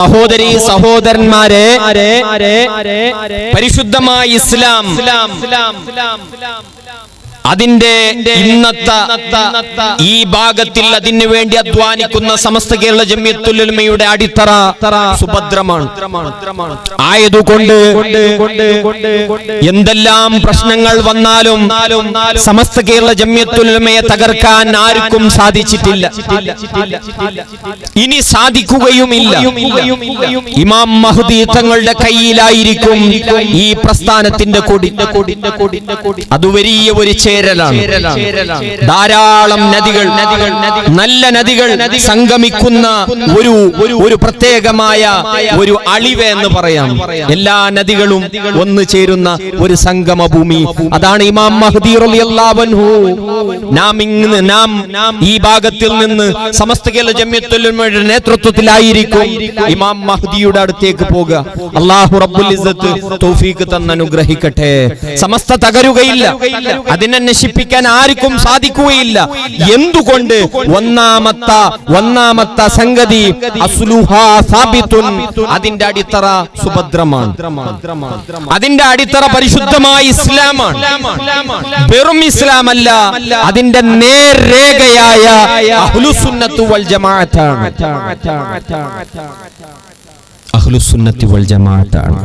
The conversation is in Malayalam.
സഹോദരീ സഹോദരന്മാരെ, പരിശുദ്ധമായ ഇസ്ലാം അതിന്റെ ഇന്നത്തെ ഈ ഭാഗത്തിൽ അതിനു വേണ്ടി അധ്വാനിക്കുന്ന സമസ്ത കേരള ജംഇയ്യത്തുൽ ഉലമയുടെ അടിത്തറ സുഭദ്രമാണ്. ആയതുകൊണ്ട് എന്തെല്ലാം പ്രശ്നങ്ങൾ വന്നാലും സമസ്ത കേരള ജംഇയ്യത്തുൽ ഉലമയെ തകർക്കാൻ ആർക്കും സാധിച്ചിട്ടില്ല, ഇനി സാധിക്കുകയുമില്ല. ഇമാം മഹ്ദി തങ്ങളുടെ കയ്യിലായിരിക്കും ഈ പ്രസ്ഥാനത്തിന്റെ കൊടി. അത് വലിയ ഒരു ചേരലാണ്. ധാരാളം നദികൾ, നല്ല നദികൾ സംഗമിക്കുന്ന ഒരു പ്രത്യേകമായ ഒരു അളിവ് എന്ന് പറയാം. എല്ലാ നദികളും ഒന്നു ചേരുന്ന ഒരു സംഗമ ഭൂമി. അതാണ് ഇമാം മഹ്ദി റളിയല്ലാഹു അൻഹു. നാം ഈ ഭാഗത്തിൽ നിന്ന് സമസ്ത കേരള ജംഇയ്യത്തുൽ ഉലമയുടെ നേതൃത്വത്തിലായിരിക്കും ഇമാം മഹ്ദിയുടെ അടുത്തേക്ക് പോകുക. അല്ലാഹു റബ്ബുൽ ഇസ്സത്ത് തൗഫീഖ് തന്ന് അനുഗ്രഹിക്കട്ടെ. സമസ്ത തകരുകയില്ല, അതിനെ നശിപ്പിക്കാൻ ആർക്കും സാധിക്കുകയില്ല. എന്തുകൊണ്ട്? ഒന്നാമത്തെ സംഗതി അസ്ലുഹാ സാബിതുൻ, അതിന്റെ അടിത്തറ സുഭദ്രമാണ്. അതിന്റെ അടിത്തറ പരിശുദ്ധമായ ഇസ്ലാമാണ്. വെറും ഇസ്ലാമല്ല, അതിന്റെ നേർരേഖയായ അഹ്ലുസുന്നത്ത് വൽ ജമാഅത്താണ്. അഹ്ലുസുന്നത്തി വൽ ജമാഅത്താണ്.